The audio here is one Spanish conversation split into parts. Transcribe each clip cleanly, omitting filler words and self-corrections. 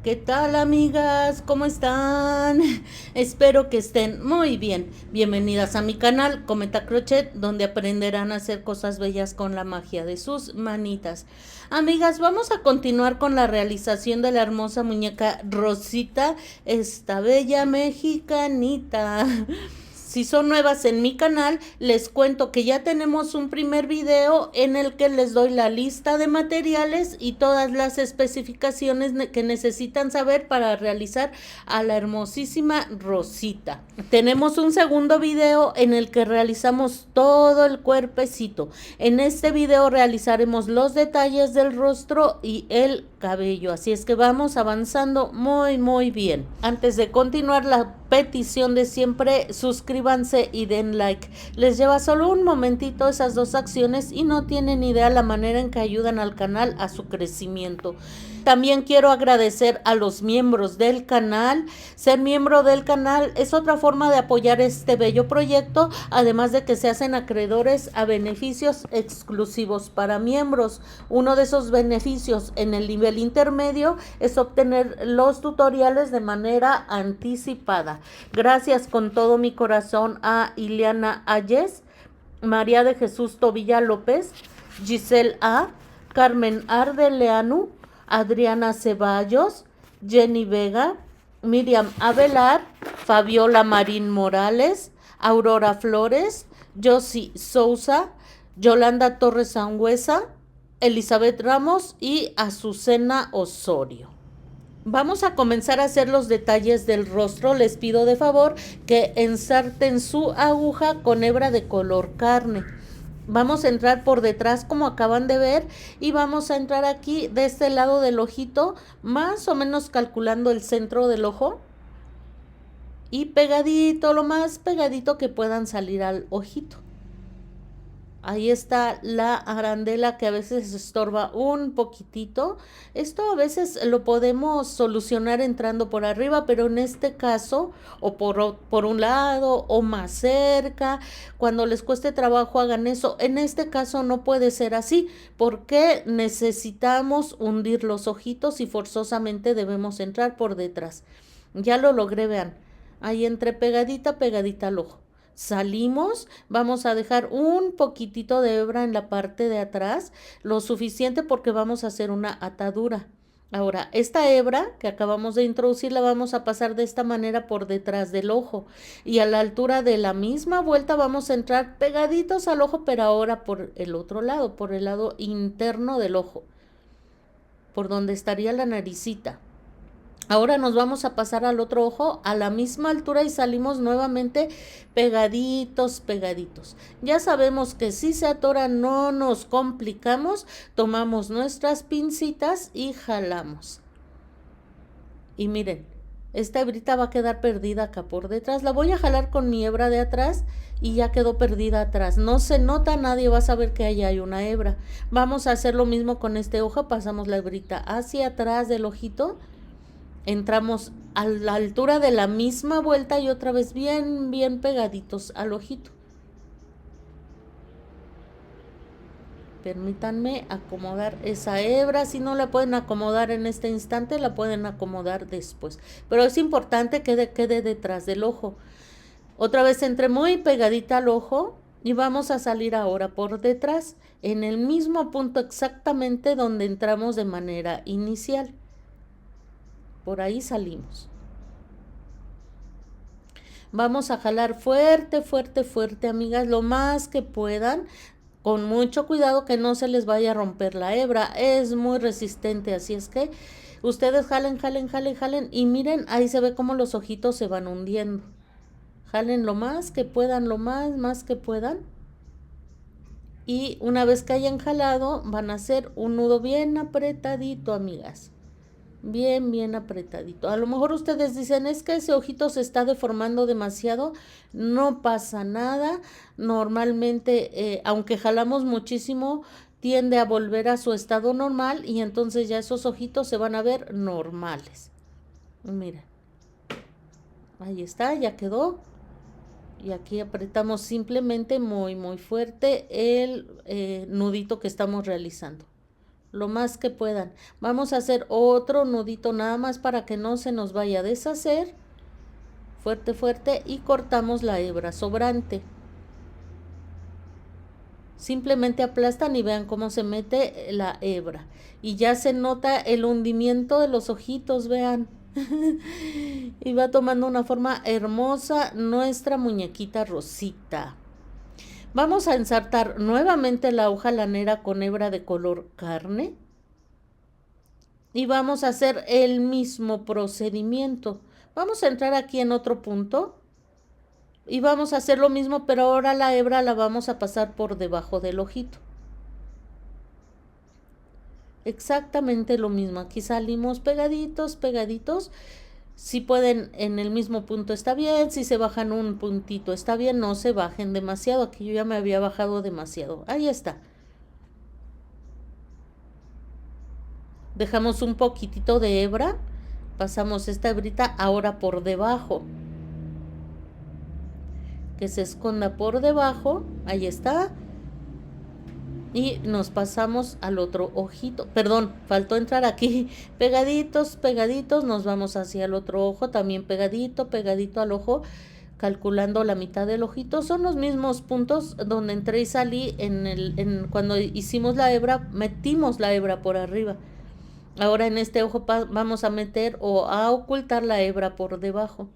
¿Qué tal, amigas? ¿Cómo están? Espero que estén muy bien. Bienvenidas a mi canal Cometa Crochet, donde aprenderán a hacer cosas bellas con la magia de sus manitas. Amigas, vamos a continuar con la realización de la hermosa muñeca Rosita, esta bella mexicanita. Si son nuevas en mi canal, les cuento que ya tenemos un primer video en el que les doy la lista de materiales y todas las especificaciones que necesitan saber para realizar a la hermosísima Rosita. Tenemos un segundo video en el que realizamos todo el cuerpecito. En este video realizaremos los detalles del rostro y el cabello, así es que vamos avanzando muy bien. Antes de continuar, la petición de siempre: suscríbanse y den like. Les lleva solo un momentito esas dos acciones y no tienen idea la manera en que ayudan al canal a su crecimiento. También quiero agradecer a los miembros del canal. Ser miembro del canal es otra forma de apoyar este bello proyecto, además de que se hacen acreedores a beneficios exclusivos para miembros. Uno de esos beneficios en el nivel intermedio es obtener los tutoriales de manera anticipada. Gracias con todo mi corazón a Ileana Ayes, María de Jesús Tobilla López, Giselle A., Carmen Ardeleanu, Adriana Ceballos, Jenny Vega, Miriam Avelar, Fabiola Marín Morales, Aurora Flores, Josie Sousa, Yolanda Torres Sangüesa, Elizabeth Ramos y Azucena Osorio. Vamos a comenzar a hacer los detalles del rostro. Les pido de favor que ensarten su aguja con hebra de color carne. Vamos a entrar por detrás, como acaban de ver, y vamos a entrar aquí de este lado del ojito, más o menos calculando el centro del ojo, y pegadito, lo más pegadito que puedan salir al ojito. Ahí está la arandela que a veces estorba un poquitito. Esto a veces lo podemos solucionar entrando por arriba, pero en este caso, o por un lado o más cerca, cuando les cueste trabajo hagan eso. En este caso no puede ser así, porque necesitamos hundir los ojitos y forzosamente debemos entrar por detrás. Ya lo logré, vean. Ahí entré pegadita al ojo. Salimos, vamos a dejar un poquitito de hebra en la parte de atrás, lo suficiente porque vamos a hacer una atadura. Ahora, esta hebra que acabamos de introducir la vamos a pasar de esta manera por detrás del ojo, y a la altura de la misma vuelta vamos a entrar pegaditos al ojo, pero ahora por el otro lado, por el lado interno del ojo, por donde estaría la naricita. Ahora nos vamos a pasar al otro ojo a la misma altura y salimos nuevamente pegaditos. Ya sabemos que si se atora no nos complicamos, tomamos nuestras pincitas y jalamos. Y miren, esta hebrita va a quedar perdida acá por detrás. La voy a jalar con mi hebra de atrás y ya quedó perdida atrás. No se nota, nadie va a saber que ahí hay una hebra. Vamos a hacer lo mismo con este ojo. Pasamos la hebrita hacia atrás del ojito. Entramos a la altura de la misma vuelta y otra vez bien pegaditos al ojito. Permítanme acomodar esa hebra. Si no la pueden acomodar en este instante, la pueden acomodar después. Pero es importante que quede detrás del ojo. Otra vez entré muy pegadita al ojo y vamos a salir ahora por detrás, en el mismo punto exactamente donde entramos de manera inicial. Por ahí salimos. Vamos a jalar fuerte, amigas, lo más que puedan, con mucho cuidado que no se les vaya a romper la hebra, es muy resistente, así es que ustedes jalen y miren, ahí se ve cómo los ojitos se van hundiendo. Jalen lo más que puedan, lo más que puedan. Y una vez que hayan jalado, van a hacer un nudo bien apretadito, amigas. Bien apretadito. A lo mejor ustedes dicen, es que ese ojito se está deformando demasiado. No pasa nada. Normalmente, aunque jalamos muchísimo, tiende a volver a su estado normal y entonces ya esos ojitos se van a ver normales. Miren, ahí está, ya quedó. Y aquí apretamos simplemente muy fuerte el nudito que estamos realizando. lo más que puedan. Vamos a hacer otro nudito nada más para que no se nos vaya a deshacer. Fuerte, fuerte, y cortamos la hebra sobrante. Simplemente aplastan y vean cómo se mete la hebra. Y ya se nota el hundimiento de los ojitos, vean. Y va tomando una forma hermosa nuestra muñequita Rosita. Vamos a ensartar nuevamente la hoja lanera con hebra de color carne. Y vamos a hacer el mismo procedimiento. Vamos a entrar aquí en otro punto. Y vamos a hacer lo mismo, pero ahora la hebra la vamos a pasar por debajo del ojito. Exactamente lo mismo. Aquí salimos pegaditos, pegaditos. Si pueden en el mismo punto está bien. Si se bajan un puntito está bien. No se bajen demasiado. Aquí yo ya me había bajado demasiado. Ahí está. Dejamos un poquitito de hebra. Pasamos esta hebrita ahora por debajo. Que se esconda por debajo. Ahí está. Y nos pasamos al otro ojito. Perdón, faltó entrar aquí. Pegaditos, pegaditos. Nos vamos hacia el otro ojo. También pegadito, pegadito al ojo. Calculando la mitad del ojito. Son los mismos puntos donde entré y salí cuando hicimos la hebra. Metimos la hebra por arriba. Ahora en este ojo vamos a meter o a ocultar la hebra por debajo.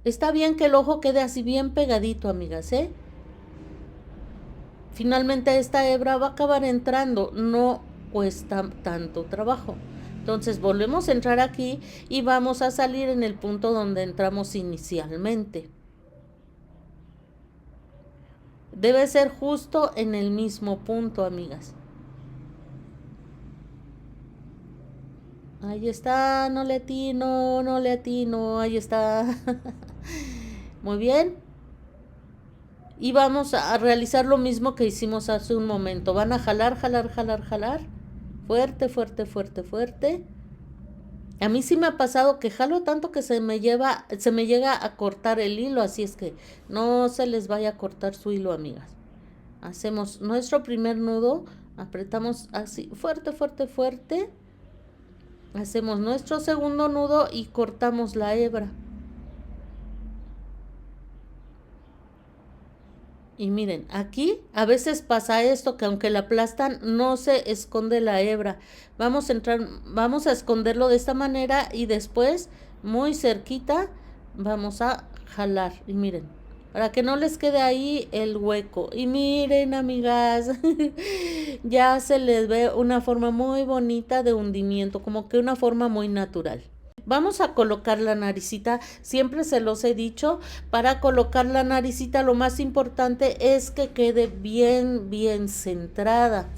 Está bien que el ojo quede así bien pegadito, amigas, ¿eh? Finalmente esta hebra va a acabar entrando, no cuesta tanto trabajo. Entonces volvemos a entrar aquí y vamos a salir en el punto donde entramos inicialmente. Debe ser justo en el mismo punto, amigas. Ahí está, no le atino, no le atino, ahí está. Muy bien. Y vamos a realizar lo mismo que hicimos hace un momento. Van a jalar, jalar, jalar, jalar. Fuerte, fuerte, fuerte, fuerte. A mí sí me ha pasado que jalo tanto que se me llega a cortar el hilo. Así es que no se les vaya a cortar su hilo, amigas. Hacemos nuestro primer nudo. Apretamos así, fuerte, fuerte, fuerte. Hacemos nuestro segundo nudo y cortamos la hebra. Y miren, aquí a veces pasa esto, que aunque la aplastan, no se esconde la hebra. Vamos a esconderlo de esta manera y después, muy cerquita, vamos a jalar. Y miren, para que no les quede ahí el hueco. Y miren, amigas, ya se les ve una forma muy bonita de hundimiento, como que una forma muy natural. Vamos a colocar la naricita, siempre se los he dicho, para colocar la naricita lo más importante es que quede bien, bien centrada.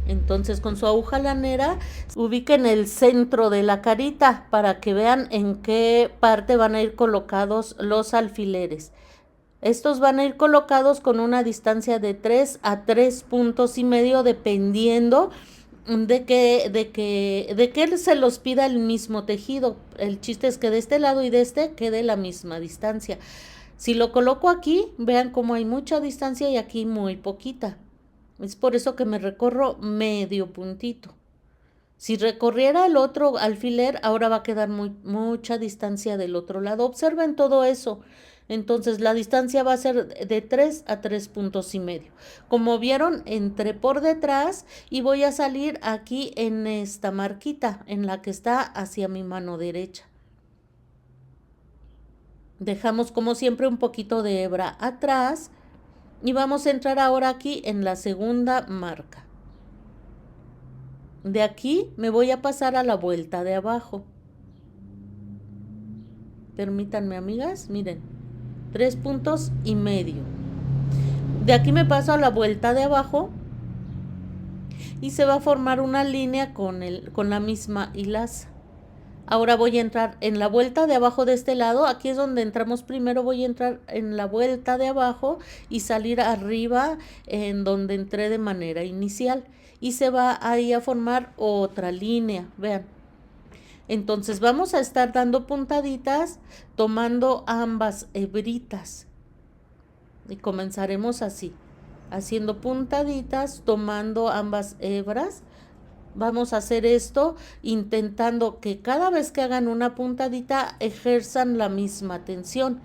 Entonces con su aguja lanera ubiquen el centro de la carita para que vean en qué parte van a ir colocados los alfileres. Estos van a ir colocados con una distancia de 3 a 3 puntos y medio dependiendo de que se los pida el mismo tejido. El chiste es que de este lado y de este quede la misma distancia. Si lo coloco aquí, vean cómo hay mucha distancia y aquí muy poquita. Es por eso que me recorro medio puntito. Si recorriera el otro alfiler, ahora va a quedar mucha distancia del otro lado. Observen todo eso. Entonces la distancia va a ser de 3 a 3 puntos y medio. Como vieron, entré por detrás y voy a salir aquí en esta marquita, en la que está hacia mi mano derecha. Dejamos como siempre un poquito de hebra atrás y vamos a entrar ahora aquí en la segunda marca. De aquí me voy a pasar a la vuelta de abajo. Permítanme, amigas, miren, 3 puntos y medio. De aquí me paso a la vuelta de abajo y se va a formar una línea con la misma hilaza. Ahora voy a entrar en la vuelta de abajo de este lado. Aquí es donde entramos primero. Voy a entrar en la vuelta de abajo y salir arriba en donde entré de manera inicial. Y se va ahí a formar otra línea. Vean. Entonces vamos a estar dando puntaditas tomando ambas hebritas. Y comenzaremos así. haciendo puntaditas, tomando ambas hebras. Vamos a hacer esto intentando que cada vez que hagan una puntadita ejerzan la misma tensión,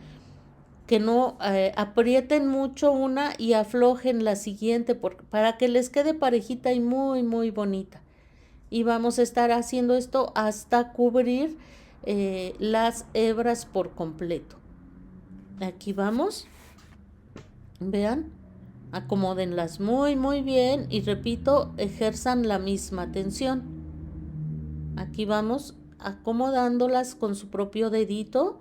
que no aprieten mucho una y aflojen la siguiente para que les quede parejita y muy muy bonita. Y vamos a estar haciendo esto hasta cubrir las hebras por completo. Aquí vamos, vean, acomódenlas muy muy bien y repito, ejerzan la misma tensión. Aquí vamos acomodándolas con su propio dedito.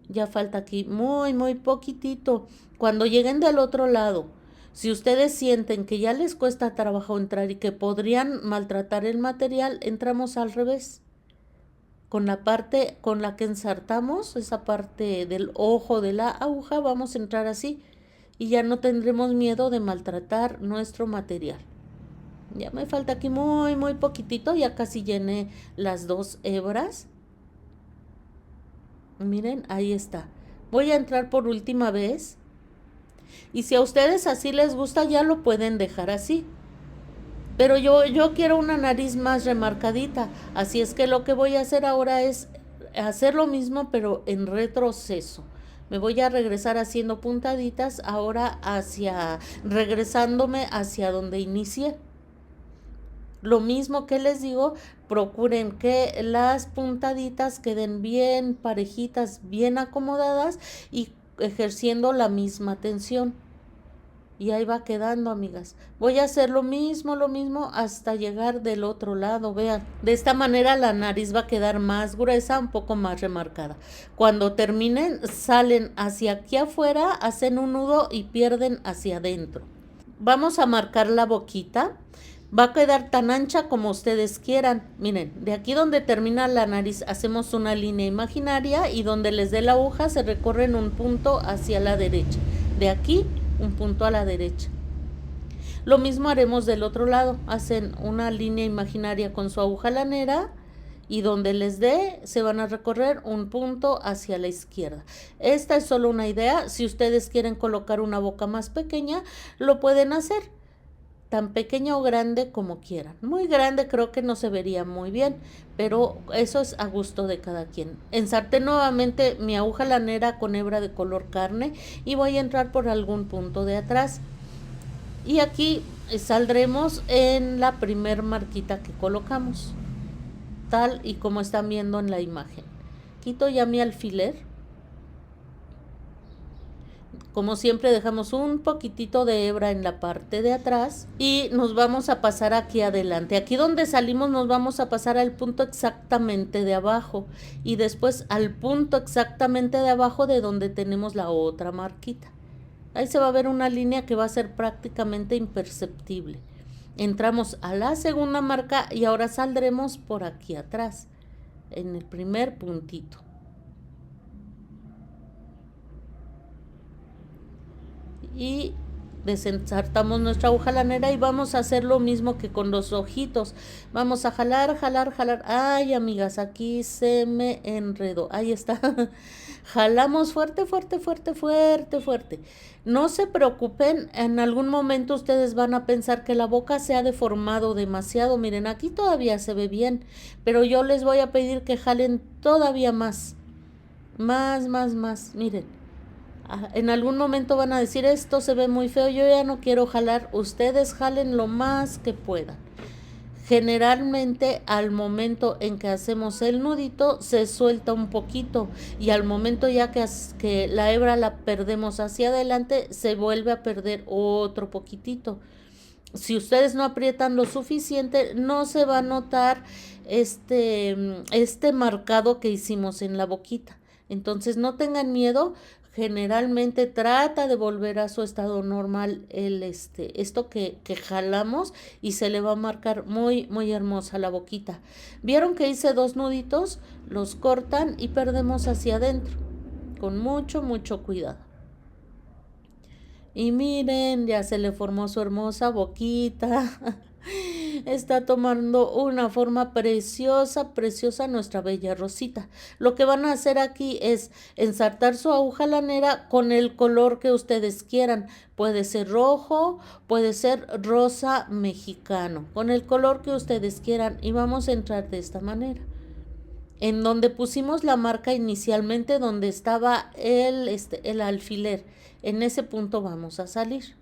Ya falta aquí muy muy poquitito. Cuando lleguen del otro lado, si ustedes sienten que ya les cuesta trabajo entrar y que podrían maltratar el material, entramos al revés. Con la parte con la que ensartamos, esa parte del ojo de la aguja, vamos a entrar así y ya no tendremos miedo de maltratar nuestro material. Ya me falta aquí muy muy poquitito, ya casi llené las dos hebras. Miren, ahí está. Voy a entrar por última vez. Y si a ustedes así les gusta, ya lo pueden dejar así. Pero yo quiero una nariz más remarcadita. Así es que lo que voy a hacer ahora es hacer lo mismo, pero en retroceso. Me voy a regresar haciendo puntaditas ahora regresándome hacia donde inicié. Lo mismo que les digo, procuren que las puntaditas queden bien parejitas, bien acomodadas y ejerciendo la misma tensión. Y ahí va quedando, amigas. Voy a hacer lo mismo hasta llegar del otro lado. Vean, de esta manera la nariz va a quedar más gruesa, un poco más remarcada. Cuando terminen, salen hacia aquí afuera, hacen un nudo y pierden hacia adentro. Vamos a marcar la boquita. Va a quedar tan ancha como ustedes quieran. Miren, de aquí donde termina la nariz hacemos una línea imaginaria y donde les dé la aguja se recorren un punto hacia la derecha. De aquí un punto a la derecha. Lo mismo haremos del otro lado. Hacen una línea imaginaria con su aguja lanera y donde les dé se van a recorrer un punto hacia la izquierda. Esta es solo una idea. Si ustedes quieren colocar una boca más pequeña, lo pueden hacer. Tan pequeña o grande como quieran. Muy grande creo que no se vería muy bien, pero eso es a gusto de cada quien. Ensarté nuevamente mi aguja lanera con hebra de color carne y voy a entrar por algún punto de atrás. Y aquí saldremos en la primer marquita que colocamos, tal y como están viendo en la imagen. Quito ya mi alfiler. Como siempre dejamos un poquitito de hebra en la parte de atrás y nos vamos a pasar aquí adelante. Aquí donde salimos nos vamos a pasar al punto exactamente de abajo y después al punto exactamente de abajo de donde tenemos la otra marquita. Ahí se va a ver una línea que va a ser prácticamente imperceptible. Entramos a la segunda marca y ahora saldremos por aquí atrás, en el primer puntito. Y desensartamos nuestra aguja lanera y vamos a hacer lo mismo que con los ojitos. Vamos a jalar, jalar, jalar. Ay, amigas, aquí se me enredó. Ahí está. Jalamos fuerte, fuerte, fuerte, fuerte, fuerte. No se preocupen, en algún momento ustedes van a pensar que la boca se ha deformado demasiado. Miren, aquí todavía se ve bien, pero yo les voy a pedir que jalen todavía más. Más, más, más. Miren. En algún momento van a decir, esto se ve muy feo, yo ya no quiero jalar. Ustedes jalen lo más que puedan. Generalmente al momento en que hacemos el nudito se suelta un poquito y al momento ya que la hebra la perdemos hacia adelante se vuelve a perder otro poquitito. Si ustedes no aprietan lo suficiente, no se va a notar este marcado que hicimos en la boquita. Entonces no tengan miedo. Generalmente trata de volver a su estado normal esto que jalamos y se le va a marcar muy muy hermosa la boquita. Vieron que hice dos nuditos, los cortan y perdemos hacia adentro con mucho mucho cuidado. Y miren, ya se le formó su hermosa boquita. Está tomando una forma preciosa, preciosa nuestra bella rosita. Lo que van a hacer aquí es ensartar su aguja lanera con el color que ustedes quieran. Puede ser rojo, puede ser rosa mexicano, con el color que ustedes quieran. Y vamos a entrar de esta manera. En donde pusimos la marca inicialmente, donde estaba el alfiler. En ese punto vamos a salir.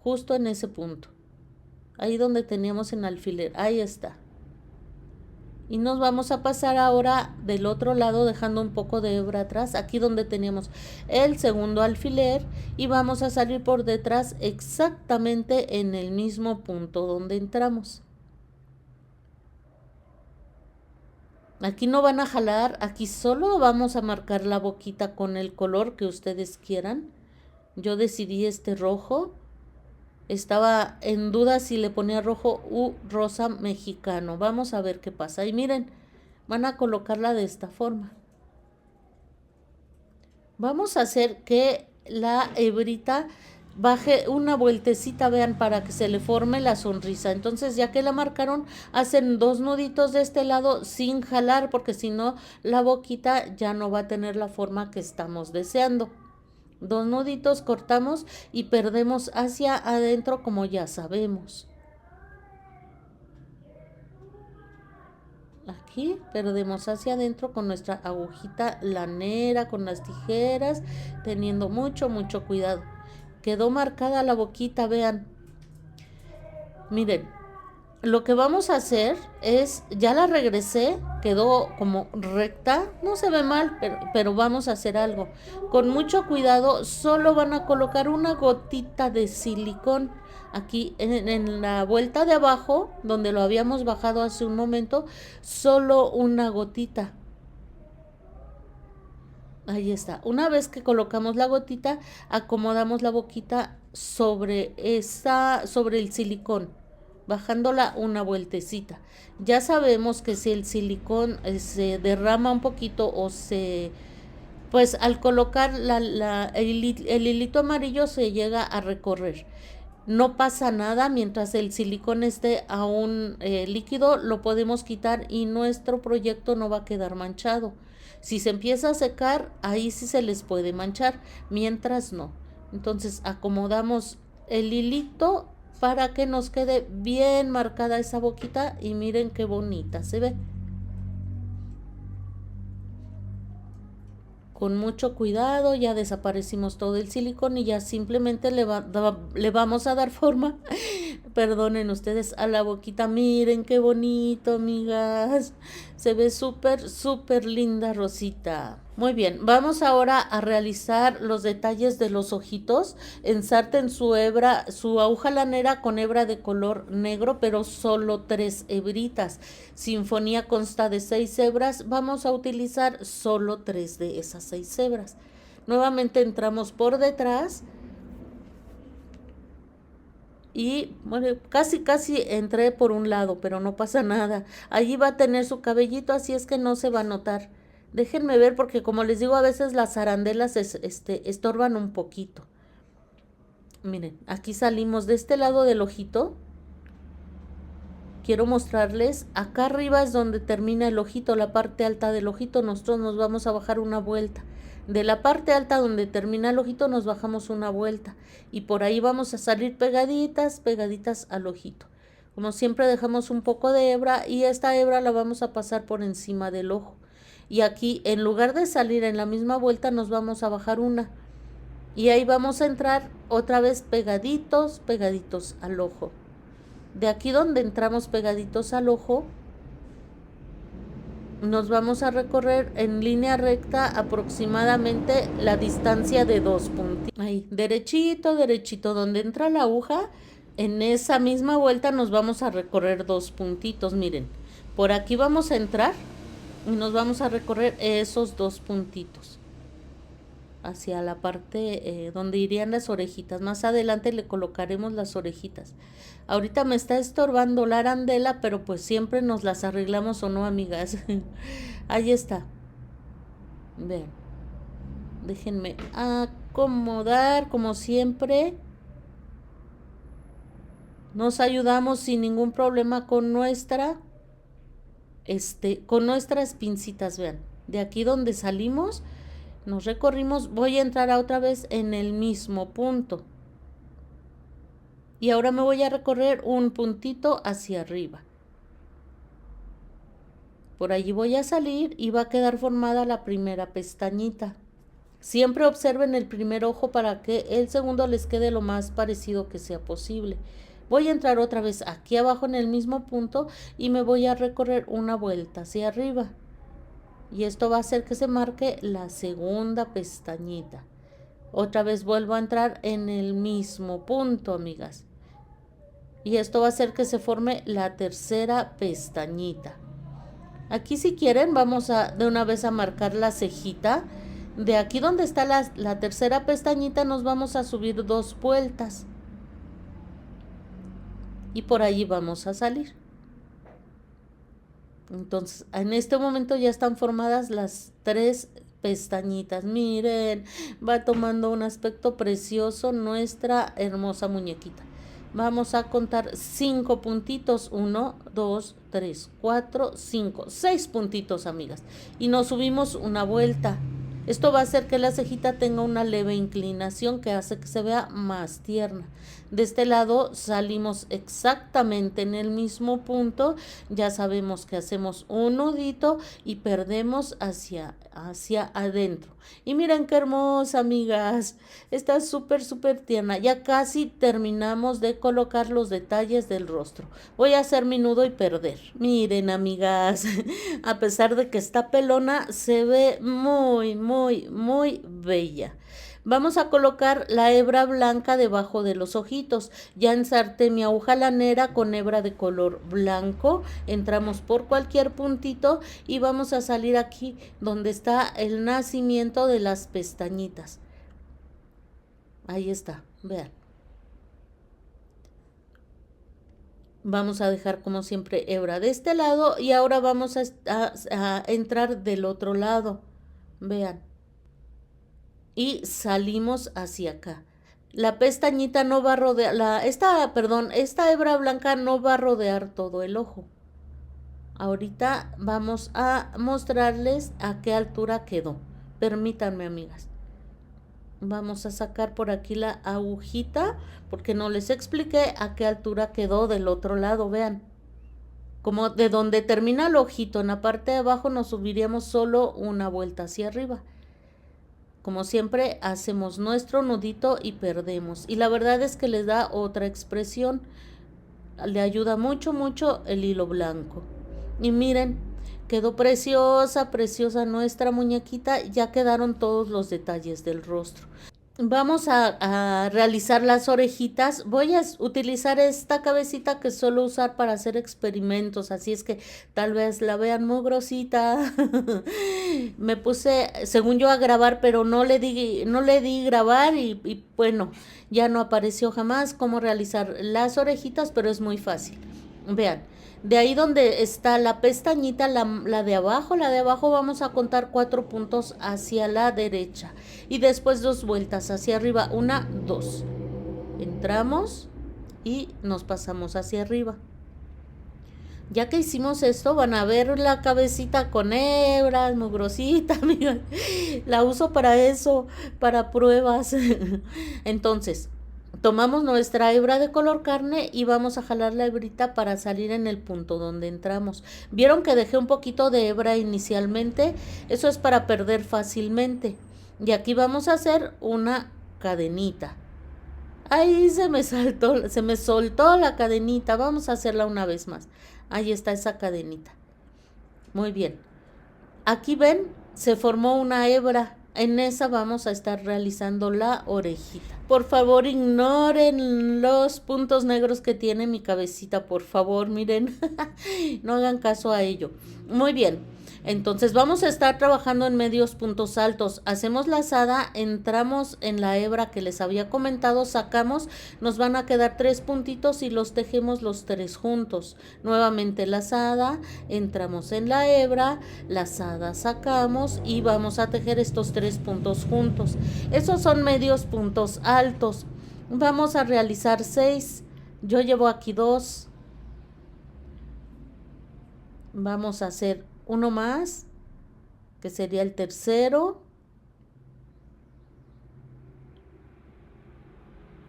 Justo en ese punto. Ahí donde teníamos en alfiler. Ahí está. Y nos vamos a pasar ahora del otro lado dejando un poco de hebra atrás. Aquí donde teníamos el segundo alfiler. Y vamos a salir por detrás exactamente en el mismo punto donde entramos. Aquí no van a jalar, aquí solo vamos a marcar la boquita con el color que ustedes quieran. Yo decidí este rojo. Estaba en duda si le ponía rojo u rosa mexicano. Vamos a ver qué pasa. Y miren, van a colocarla de esta forma. Vamos a hacer que la hebrita baje una vueltecita, vean, para que se le forme la sonrisa. Entonces, ya que la marcaron, hacen 2 nuditos de este lado sin jalar, porque si no, la boquita ya no va a tener la forma que estamos deseando. 2 nuditos, cortamos y perdemos hacia adentro, como ya sabemos. Aquí perdemos hacia adentro con nuestra agujita lanera, con las tijeras, teniendo mucho cuidado. Quedó marcada la boquita, vean. Miren, lo que vamos a hacer es, ya la regresé, quedó como recta, no se ve mal, pero vamos a hacer algo. Con mucho cuidado, solo van a colocar una gotita de silicón aquí en la vuelta de abajo, donde lo habíamos bajado hace un momento, solo una gotita. Ahí está. Una vez que colocamos la gotita, acomodamos la boquita sobre el silicón, bajándola una vueltecita. Ya sabemos que si el silicón se derrama un poquito o pues al colocar el hilito amarillo se llega a recorrer. No pasa nada, mientras el silicón esté aún líquido, lo podemos quitar y nuestro proyecto no va a quedar manchado. Si se empieza a secar, ahí sí se les puede manchar, mientras no. Entonces acomodamos el hilito para que nos quede bien marcada esa boquita y miren qué bonita se ve. Con mucho cuidado ya desaparecimos todo el silicón y ya simplemente le vamos a dar forma, perdonen ustedes, a la boquita. Miren qué bonito, amigas, se ve súper linda Rosita. Muy bien, vamos ahora a realizar los detalles de los ojitos. Ensarten su aguja lanera con hebra de color negro, pero solo 3 hebritas. Sinfonía consta de 6 hebras, vamos a utilizar solo 3 de esas 6 hebras. Nuevamente entramos por detrás y bueno, casi entré por un lado, pero no pasa nada. Allí va a tener su cabellito, así es que no se va a notar. Déjenme ver, porque como les digo, a veces las arandelas estorban un poquito. Miren, aquí salimos de este lado del ojito. Quiero mostrarles, acá arriba es donde termina el ojito, la parte alta del ojito. Nosotros nos vamos a bajar una vuelta. De la parte alta donde termina el ojito nos bajamos una vuelta. Y por ahí vamos a salir pegaditas al ojito. Como siempre dejamos un poco de hebra y esta hebra la vamos a pasar por encima del ojo. Y aquí, en lugar de salir en la misma vuelta, nos vamos a bajar una. Y ahí vamos a entrar otra vez pegaditos al ojo. De aquí donde entramos pegaditos al ojo, nos vamos a recorrer en línea recta aproximadamente la distancia de 2 puntitos. Ahí, derechito, donde entra la aguja, en esa misma vuelta nos vamos a recorrer 2 puntitos. Miren, por aquí vamos a entrar y nos vamos a recorrer esos 2 puntitos hacia la parte donde irían las orejitas. Más adelante le colocaremos las orejitas. Ahorita me está estorbando la arandela, pero pues siempre nos las arreglamos, ¿o no, amigas? Ahí está. Vean, déjenme acomodar como siempre. Nos ayudamos sin ningún problema con con nuestras pincitas, vean. De aquí donde salimos, nos recorrimos, voy a entrar otra vez en el mismo punto. Y ahora me voy a recorrer un puntito hacia arriba. Por allí voy a salir y va a quedar formada la primera pestañita. Siempre observen el primer ojo para que el segundo les quede lo más parecido que sea posible. Voy a entrar otra vez aquí abajo en el mismo punto y me voy a recorrer una vuelta hacia arriba. Y esto va a hacer que se marque la segunda pestañita. Otra vez vuelvo a entrar en el mismo punto, amigas. Y esto va a hacer que se forme la tercera pestañita. Aquí si quieren vamos a de una vez a marcar la cejita. De aquí donde está la tercera pestañita nos vamos a subir 2 vueltas. Y por allí vamos a salir. Entonces, en este momento ya están formadas las 3 pestañitas. Miren, va tomando un aspecto precioso nuestra hermosa muñequita. Vamos a contar 5 puntitos. 1, 2, 3, 4, 5, 6 puntitos, amigas. Y nos subimos una vuelta. Esto va a hacer que la cejita tenga una leve inclinación que hace que se vea más tierna. De este lado salimos exactamente en el mismo punto. Ya sabemos que hacemos un nudito y perdemos hacia adentro. Y miren qué hermosa, amigas. Está súper tierna. Ya casi terminamos de colocar los detalles del rostro. Voy a hacer mi nudo y perder. Miren, amigas. A pesar de que está pelona, se ve muy bella. Vamos a colocar la hebra blanca debajo de los ojitos. Ya ensarté mi aguja lanera con hebra de color blanco. Entramos por cualquier puntito y vamos a salir aquí donde está el nacimiento de las pestañitas. Ahí está, vean. Vamos a dejar como siempre hebra de este lado y ahora vamos a entrar del otro lado. Vean. Y salimos hacia acá. La pestañita no va a rodear, esta hebra blanca no va a rodear todo el ojo. Ahorita vamos a mostrarles a qué altura quedó. Permítanme, amigas. Vamos a sacar por aquí la agujita porque no les expliqué a qué altura quedó del otro lado. Vean, como de donde termina el ojito en la parte de abajo nos subiríamos solo una vuelta hacia arriba. Como siempre hacemos nuestro nudito y perdemos. Y la verdad es que les da otra expresión. Le ayuda mucho el hilo blanco. Y miren, quedó preciosa nuestra muñequita. Ya quedaron todos los detalles del rostro. Vamos a realizar las orejitas. Voy a utilizar esta cabecita que suelo usar para hacer experimentos, así es que tal vez la vean muy grosita. Me puse, según yo, a grabar, pero no le di grabar y bueno, ya no apareció jamás cómo realizar las orejitas, pero es muy fácil. Vean. De ahí donde está la pestañita, la de abajo vamos a contar 4 puntos hacia la derecha y después 2 vueltas hacia arriba, 1, 2. Entramos y nos pasamos hacia arriba. Ya que hicimos esto, van a ver la cabecita con hebras, muy grosita, amiga. La uso para eso, para pruebas. Entonces, tomamos nuestra hebra de color carne y vamos a jalar la hebrita para salir en el punto donde entramos. ¿Vieron que dejé un poquito de hebra inicialmente? Eso es para perder fácilmente. Y aquí vamos a hacer una cadenita. Ahí se me soltó la cadenita. Vamos a hacerla una vez más. Ahí está esa cadenita. Muy bien. Aquí ven, se formó una hebra. En esa vamos a estar realizando la orejita. Por favor, ignoren los puntos negros que tiene mi cabecita, por favor, miren. No hagan caso a ello. Muy bien. Entonces vamos a estar trabajando en medios puntos altos. Hacemos lazada, entramos en la hebra que les había comentado, sacamos, nos van a quedar 3 puntitos y los tejemos los 3 juntos. Nuevamente lazada, entramos en la hebra, lazada, sacamos y vamos a tejer estos 3 puntos juntos. Esos son medios puntos altos. Vamos a realizar 6 Yo llevo aquí 2. Vamos a hacer uno más, que sería el tercero.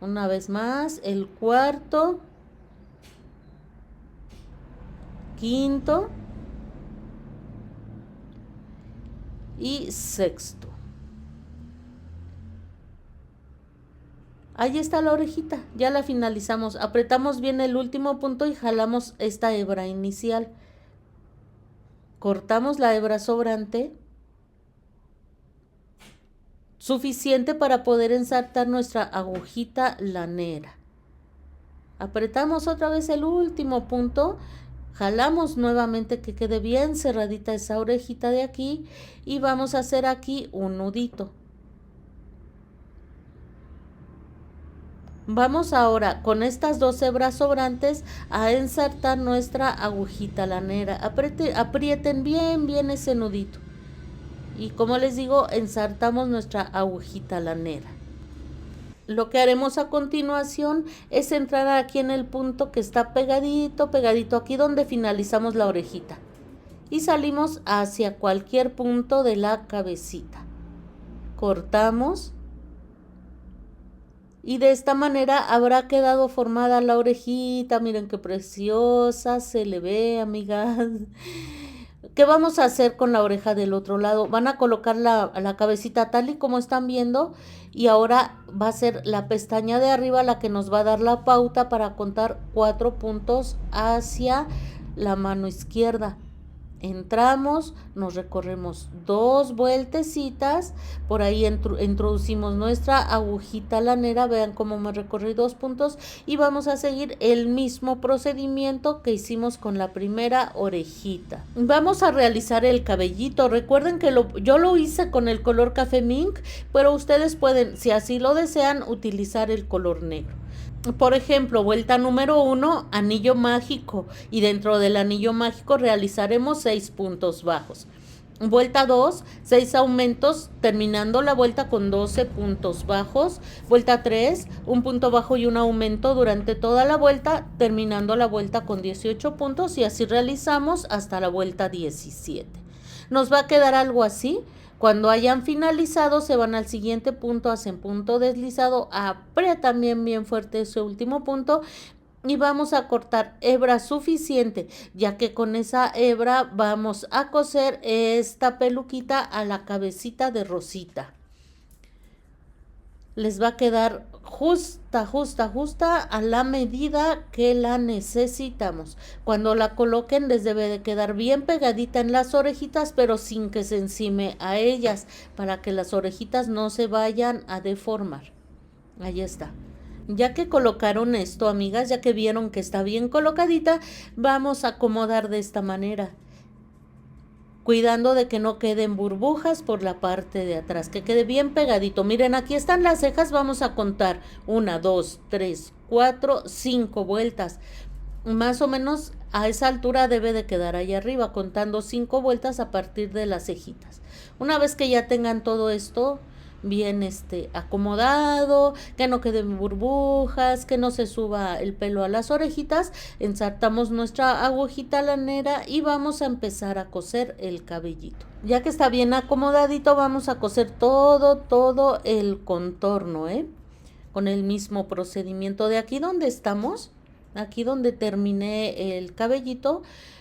Una vez más, el cuarto, quinto y sexto. Ahí está la orejita, ya la finalizamos. Apretamos bien el último punto y jalamos esta hebra inicial. Cortamos la hebra sobrante, suficiente para poder ensartar nuestra agujita lanera. Apretamos otra vez el último punto, jalamos nuevamente que quede bien cerradita esa orejita de aquí y vamos a hacer aquí un nudito. Vamos ahora con estas 2 hebras sobrantes a ensartar nuestra agujita lanera. Aprieten bien ese nudito. Y como les digo, ensartamos nuestra agujita lanera. Lo que haremos a continuación es entrar aquí en el punto que está pegadito aquí donde finalizamos la orejita. Y salimos hacia cualquier punto de la cabecita. Cortamos. Y de esta manera habrá quedado formada la orejita. Miren qué preciosa se le ve, amigas. ¿Qué vamos a hacer con la oreja del otro lado? Van a colocar la cabecita tal y como están viendo. Y ahora va a ser la pestaña de arriba la que nos va a dar la pauta para contar 4 puntos hacia la mano izquierda. Entramos, nos recorremos 2 vueltecitas, por ahí introducimos nuestra agujita lanera, vean cómo me recorrí 2 puntos y vamos a seguir el mismo procedimiento que hicimos con la primera orejita. Vamos a realizar el cabellito, recuerden que yo lo hice con el color café mink, pero ustedes pueden, si así lo desean, utilizar el color negro. Por ejemplo, vuelta número 1, anillo mágico, y dentro del anillo mágico realizaremos 6 puntos bajos. Vuelta 2, 6 aumentos, terminando la vuelta con 12 puntos bajos. Vuelta 3, un punto bajo y un aumento durante toda la vuelta, terminando la vuelta con 18 puntos, y así realizamos hasta la vuelta 17. Nos va a quedar algo así. Cuando hayan finalizado, se van al siguiente punto, hacen punto deslizado, aprietan bien fuerte ese último punto y vamos a cortar hebra suficiente, ya que con esa hebra vamos a coser esta peluquita a la cabecita de Rosita. Les va a quedar justa a la medida que la necesitamos. Cuando la coloquen les debe de quedar bien pegadita en las orejitas, pero sin que se encime a ellas, para que las orejitas no se vayan a deformar. Ahí está. Ya que colocaron esto, amigas, ya que vieron que está bien colocadita, vamos a acomodar de esta manera, cuidando de que no queden burbujas por la parte de atrás, que quede bien pegadito. Miren, aquí están las cejas, vamos a contar 1, 2, 3, 4, 5 vueltas. Más o menos a esa altura debe de quedar ahí arriba, contando 5 vueltas a partir de las cejitas. Una vez que ya tengan todo esto bien acomodado, que no queden burbujas, que no se suba el pelo a las orejitas, ensartamos nuestra agujita lanera y vamos a empezar a coser el cabellito. Ya que está bien acomodadito, vamos a coser todo el contorno, con el mismo procedimiento. De aquí donde estamos, aquí donde terminé el cabellito,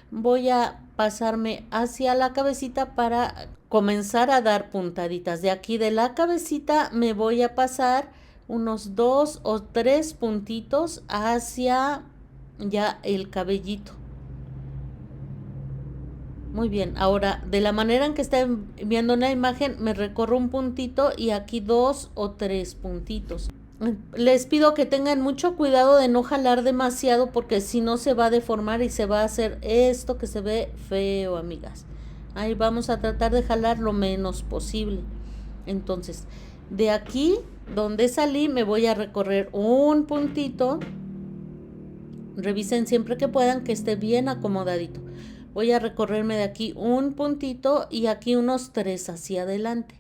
voy a pasarme hacia la cabecita para comenzar a dar puntaditas. De aquí de la cabecita me voy a pasar unos 2 o 3 puntitos hacia ya el cabellito. Muy bien, ahora de la manera en que están viendo en la imagen, me recorro un puntito y aquí 2 o 3 puntitos. Les pido que tengan mucho cuidado de no jalar demasiado, porque si no se va a deformar y se va a hacer esto que se ve feo, amigas. Ahí vamos a tratar de jalar lo menos posible. Entonces, de aquí donde salí me voy a recorrer un puntito. Revisen siempre que puedan que esté bien acomodadito. Voy a recorrerme de aquí un puntito y aquí unos 3 hacia adelante.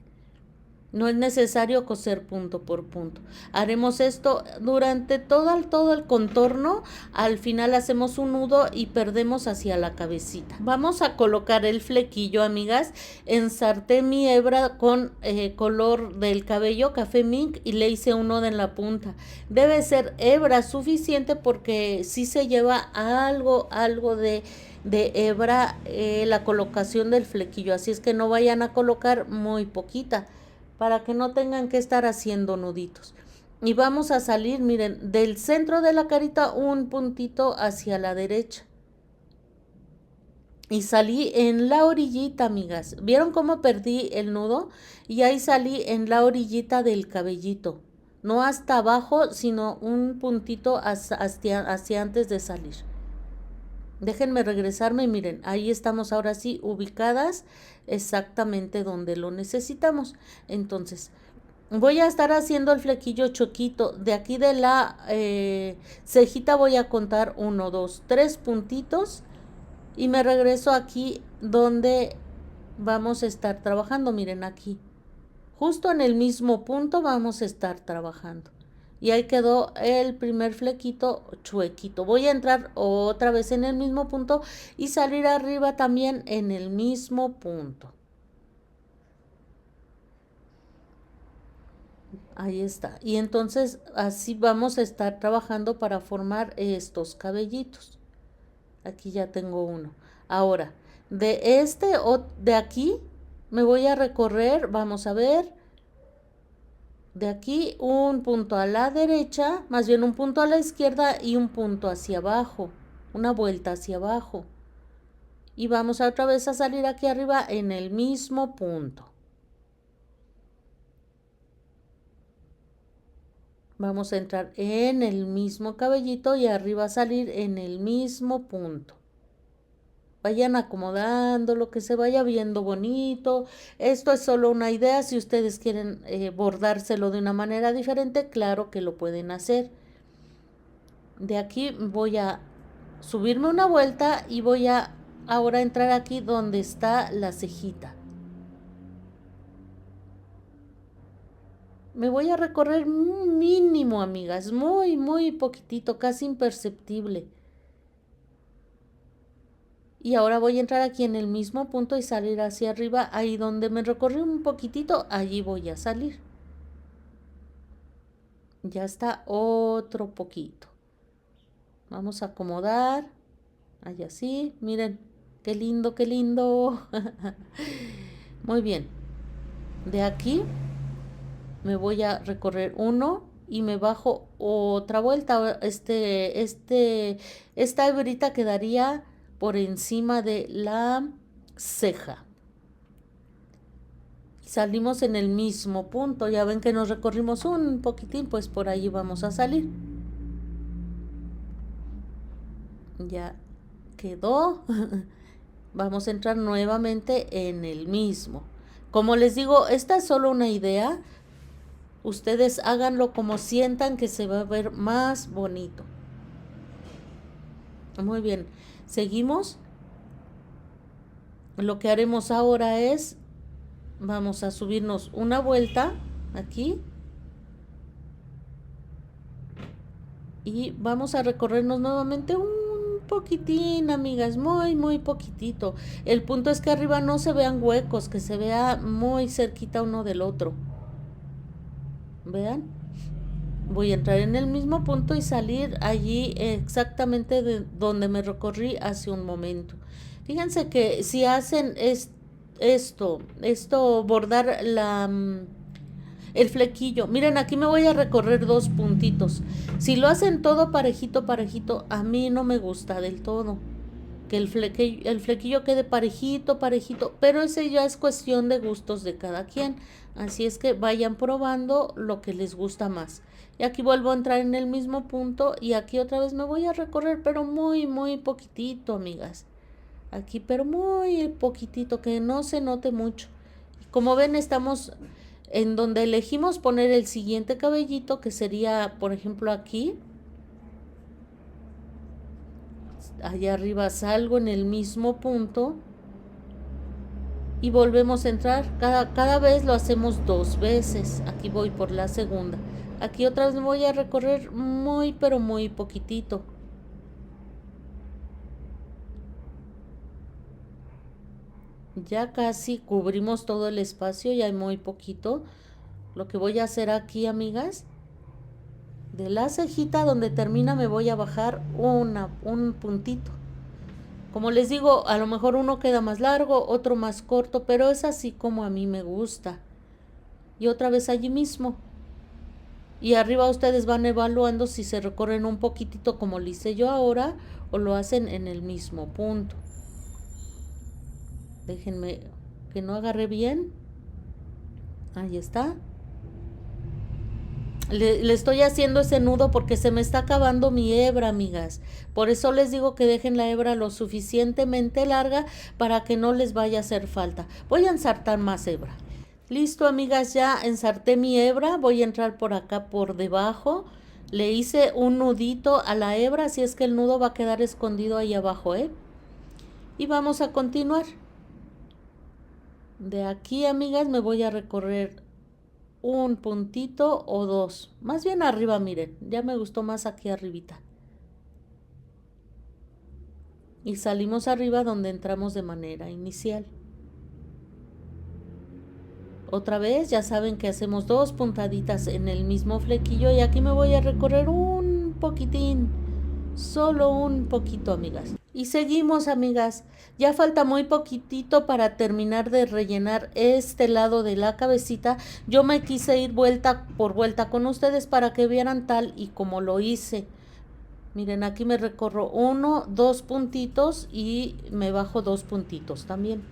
No es necesario coser punto por punto. Haremos esto durante todo el contorno. Al final hacemos un nudo y perdemos hacia la cabecita. Vamos a colocar el flequillo, amigas. Ensarté mi hebra con color del cabello café mink y le hice un nudo en la punta. Debe ser hebra suficiente porque si se lleva algo de hebra la colocación del flequillo. Así es que no vayan a colocar muy poquita, para que no tengan que estar haciendo nuditos. Y vamos a salir, miren, del centro de la carita un puntito hacia la derecha. Y salí en la orillita, amigas. ¿Vieron cómo perdí el nudo? Y ahí salí en la orillita del cabellito. No hasta abajo, sino un puntito hacia antes de salir. Déjenme regresarme y miren, ahí estamos ahora sí ubicadas exactamente donde lo necesitamos. Entonces, voy a estar haciendo el flequillo choquito. De aquí de la cejita voy a contar 1, 2, 3 puntitos. Y me regreso aquí donde vamos a estar trabajando. Miren aquí. Justo en el mismo punto vamos a estar trabajando. Y ahí quedó el primer flequito chuequito. Voy a entrar otra vez en el mismo punto y salir arriba también en el mismo punto. Ahí está. Y entonces así vamos a estar trabajando para formar estos cabellitos. Aquí ya tengo uno. Ahora, de este o de aquí me voy a recorrer, vamos a ver, de aquí un punto a la derecha, más bien un punto a la izquierda y un punto hacia abajo, una vuelta hacia abajo. Y vamos otra vez a salir aquí arriba en el mismo punto. Vamos a entrar en el mismo cabellito y arriba a salir en el mismo punto. Vayan acomodando lo que se vaya viendo bonito. Esto es solo una idea. Si ustedes quieren bordárselo de una manera diferente, claro que lo pueden hacer. De aquí voy a subirme una vuelta y voy a ahora entrar aquí donde está la cejita. Me voy a recorrer mínimo, amigas, muy poquitito, casi imperceptible. Y ahora voy a entrar aquí en el mismo punto y salir hacia arriba, ahí donde me recorrí un poquitito, allí voy a salir. Ya está otro poquito. Vamos a acomodar. Ahí así, miren, qué lindo, qué lindo. Muy bien. De aquí me voy a recorrer uno y me bajo otra vuelta. Esta hebrita quedaría por encima de la ceja. Salimos en el mismo punto. Ya ven que nos recorrimos un poquitín, pues por ahí vamos a salir. Ya quedó. Vamos a entrar nuevamente en el mismo. Como les digo, esta es solo una idea. Ustedes háganlo como sientan que se va a ver más bonito. Muy bien, seguimos. Lo que haremos ahora es, vamos a subirnos una vuelta aquí. Y vamos a recorrernos nuevamente un poquitín, amigas, muy poquitito. El punto es que arriba no se vean huecos, que se vea muy cerquita uno del otro. Vean. Voy a entrar en el mismo punto y salir allí exactamente de donde me recorrí hace un momento. Fíjense que si hacen esto, bordar el flequillo. Miren, aquí me voy a recorrer dos puntitos. Si lo hacen todo parejito, a mí no me gusta del todo. Que el flequillo quede parejito, pero ese ya es cuestión de gustos de cada quien. Así es que vayan probando lo que les gusta más. Y aquí vuelvo a entrar en el mismo punto y aquí otra vez me voy a recorrer, pero muy poquitito, amigas. Aquí, pero muy poquitito, que no se note mucho. Como ven, estamos en donde elegimos poner el siguiente cabellito, que sería, por ejemplo, aquí. Allá arriba salgo en el mismo punto y volvemos a entrar. Cada vez lo hacemos 2 veces. Aquí voy por la segunda. Aquí otra vez me voy a recorrer muy pero muy poquitito. Ya casi cubrimos todo el espacio, ya hay muy poquito. Lo que voy a hacer aquí, amigas, de la cejita donde termina me voy a bajar un puntito. Como les digo, a lo mejor uno queda más largo, otro más corto, pero es así como a mí me gusta. Y otra vez allí mismo. Y arriba ustedes van evaluando si se recorren un poquitito como lo hice yo ahora o lo hacen en el mismo punto. Déjenme que no agarré bien. Ahí está. Le estoy haciendo ese nudo porque se me está acabando mi hebra, amigas. Por eso les digo que dejen la hebra lo suficientemente larga para que no les vaya a hacer falta. Voy a ensartar más hebra. Listo, amigas, ya ensarté mi hebra. Voy a entrar por acá por debajo. Le hice un nudito a la hebra, así es que el nudo va a quedar escondido ahí abajo, ¿eh? Y vamos a continuar. De aquí, amigas, me voy a recorrer un puntito o dos, más bien arriba, miren, ya me gustó más aquí arribita. Y salimos arriba donde entramos de manera inicial. Otra vez, ya saben que hacemos 2 puntaditas en el mismo flequillo y aquí me voy a recorrer un poquitín, solo un poquito, amigas. Y seguimos, amigas. Ya falta muy poquitito para terminar de rellenar este lado de la cabecita. Yo me quise ir vuelta por vuelta con ustedes para que vieran tal y como lo hice. Miren, aquí me recorro 1, 2 puntitos y me bajo 2 puntitos también.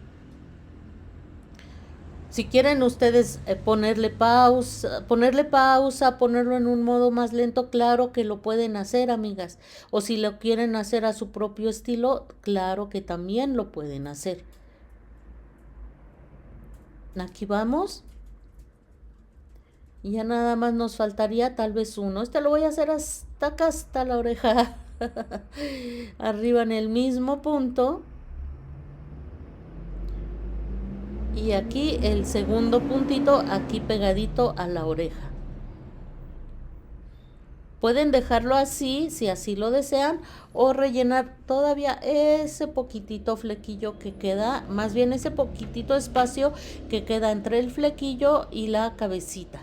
Si quieren ustedes ponerle pausa, ponerlo en un modo más lento, claro que lo pueden hacer, amigas. O si lo quieren hacer a su propio estilo, claro que también lo pueden hacer. Aquí vamos. Y ya nada más nos faltaría tal vez uno. Este lo voy a hacer hasta acá, hasta la oreja. Arriba en el mismo punto. Y aquí el segundo puntito, aquí pegadito a la oreja. Pueden dejarlo así, si así lo desean, o rellenar todavía ese poquitito flequillo que queda, más bien ese poquitito espacio que queda entre el flequillo y la cabecita.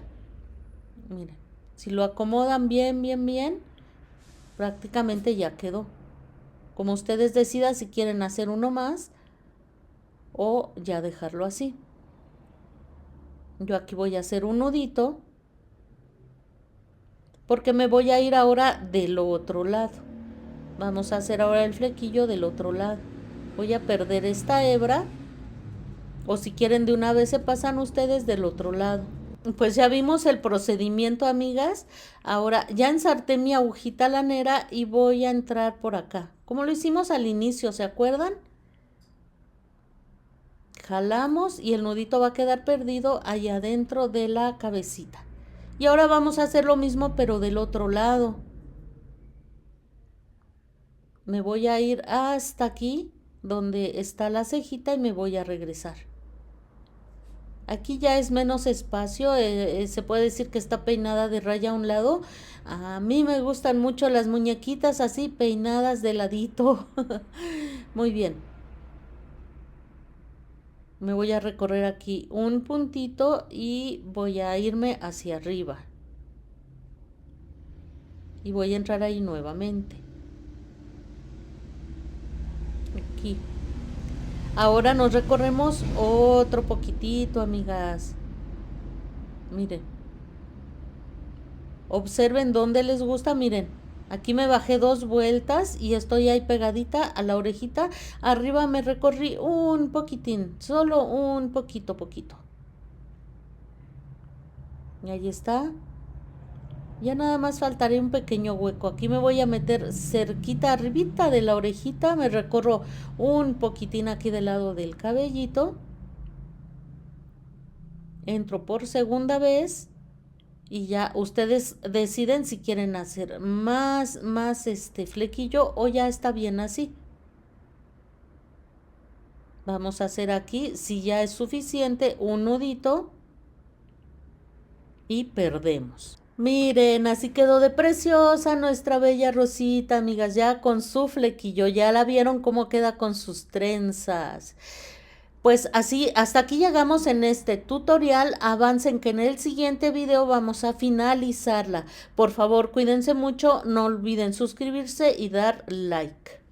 Miren, si lo acomodan bien, bien, bien, prácticamente ya quedó. Como ustedes decidan si quieren hacer uno más o ya dejarlo así. Yo aquí voy a hacer un nudito porque me voy a ir ahora del otro lado. Vamos a hacer ahora el flequillo del otro lado. Voy a perder esta hebra, o si quieren de una vez se pasan ustedes del otro lado. Pues ya vimos el procedimiento, amigas. Ahora ya ensarté mi agujita lanera y voy a entrar por acá, como lo hicimos al inicio, ¿se acuerdan? Jalamos y el nudito va a quedar perdido allá adentro de la cabecita. Y ahora vamos a hacer lo mismo pero del otro lado. Me voy a ir hasta aquí donde está la cejita y me voy a regresar. Aquí ya es menos espacio, se puede decir que está peinada de raya a un lado. A mí me gustan mucho las muñequitas así peinadas de ladito. Muy bien. Me voy a recorrer aquí un puntito y voy a irme hacia arriba. Y voy a entrar ahí nuevamente. Aquí. Ahora nos recorremos otro poquitito, amigas. Miren. Observen dónde les gusta, miren. Aquí me bajé 2 vueltas y estoy ahí pegadita a la orejita. Arriba me recorrí un poquitín, solo un poquito. Y ahí está. Ya nada más faltaría un pequeño hueco. Aquí me voy a meter cerquita, arribita de la orejita. Me recorro un poquitín aquí del lado del cabellito. Entro por segunda vez. Y ya ustedes deciden si quieren hacer más flequillo o ya está bien así. Vamos a hacer aquí, si ya es suficiente, un nudito y perdemos. Miren, así quedó de preciosa nuestra bella Rosita, amigas, ya con su flequillo, ya la vieron cómo queda con sus trenzas. Pues así, hasta aquí llegamos en este tutorial. Avancen que en el siguiente video vamos a finalizarla. Por favor, cuídense mucho, no olviden suscribirse y dar like.